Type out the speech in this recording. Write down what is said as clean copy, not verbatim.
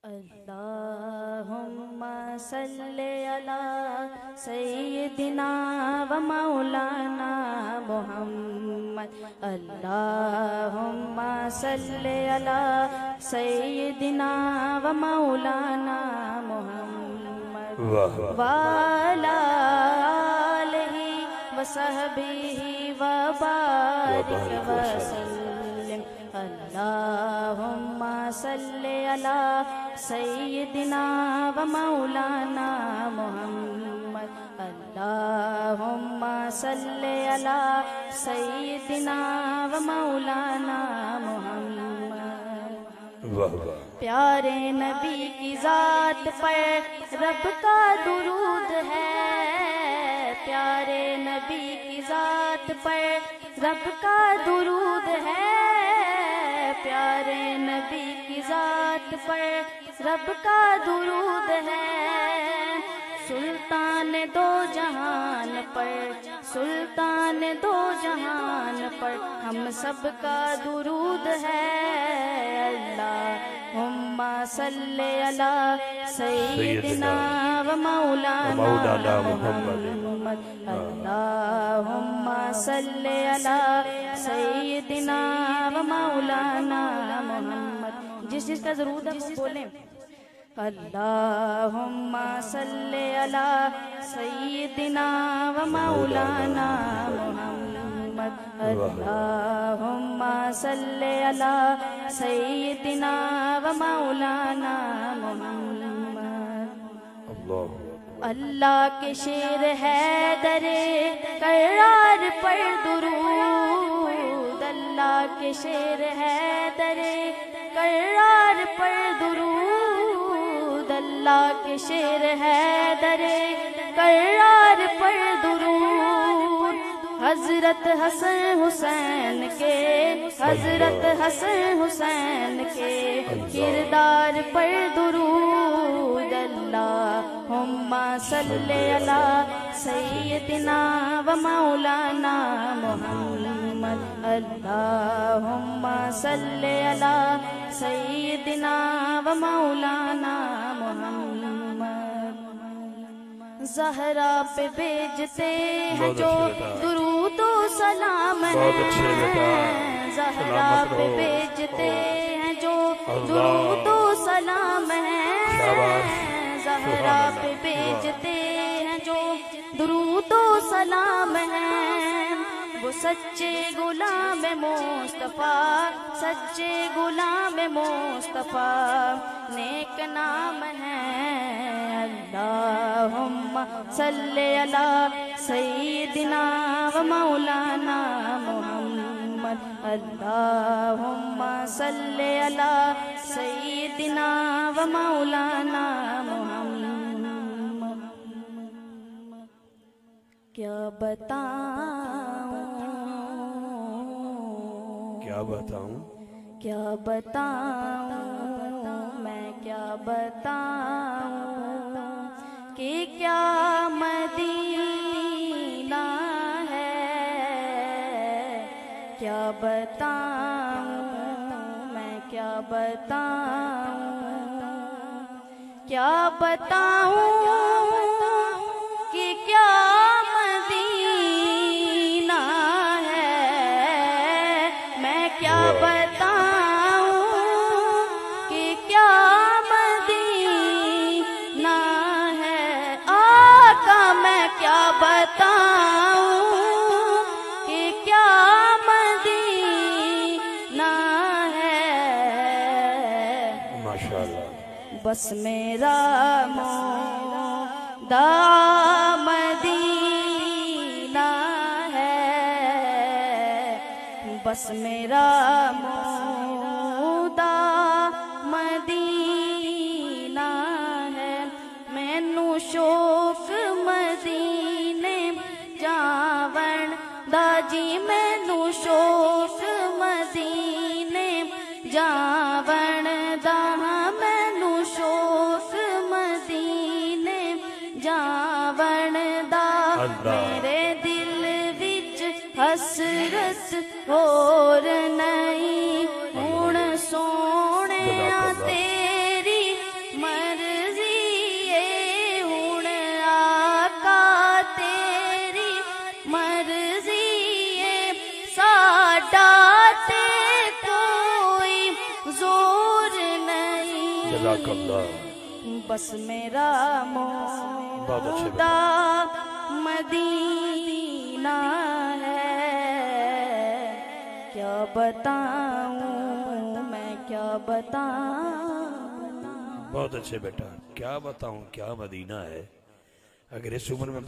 اللہم صلی علی سیدنا و مولانا محمد اللہم صلی علی سیدنا و مولانا محمد وعلی آلہ و صحبہ و بارک وسلم اللہم صلی علی سیدنا و مولانا محمد اللہم صلی علی سیدنا و مولانا محمد پیارے نبی کی ذات پر رب کا درود ہے پیارے نبی کی ذات پر رب کا درود ہے پیارے نبی کی ذات پر رب کا درود ہے سلطان دو جہان پر سلطان دو جہان پر ہم سب کا درود ہے اللہم صلی علی سیدنا و مولانا محمد اللہم صلی علی سیدنا و مولانا محمد جس کا درود ہے وہ بولیں اللہم صلی علی سیدنا و مولانا محمد اللہم صلی علی سیدنا و مولانا محمد اللہ کے شیر حیدر کرار پر درود اللہ کے شیر حیدر کرار پر درود اللہ کے شیر حیدر کرار پر درود حضرت حسن حسین کے حضرت حسن حسین کے کردار پر درود اللہم صلی علی سیدنا و مولانا محمد اللہم صلی علی سیدنا و مولانا محمد زہرا پہ بھیجتے ہیں جو درود و سلام ہے زہرا پہ بھیجتے ہیں جو درود و سلام ہے زہرا پہ بھیجتے ہیں جو درود و سلام ہے وہ سچے غلام مصطفیٰ سچے غلام مصطفیٰ نیک نام ہے اللہم صلی علی سیدنا و مولانا محمد اللہم صلی علی سیدنا و مولانا محمد کیا بتاؤں کیا بتاؤں کیا بتاؤں میں کیا بتاؤں کہ کیا مدینہ ہے کیا بتاؤں میں کیا بتاؤں کیا بتاؤں کہ کیا مدینہ ہے میں کیا بتاؤں کہ کیا مدینہ ہے آقا میں کیا بتاؤں کہ کیا مدینہ ہے ماشاءاللہ بس میرا مودع مدینہ ہے بس میرا مودع مدینہ ہے مینوں شوق مدینے جاون دا جی مینوں شوق مدینے جاون دا مینوں شوق مدینے جاون دا میرے دل وچ حسرت ہور نہیں ہن سونے تیری جزاک اللہ. بس میرا بہت اچھے مولا مدینہ ہے. کیا بتاؤں میں کیا بتاؤں. بہت اچھے بیٹا. کیا بتاؤں کیا مدینہ ہے. اگر اس عمر میں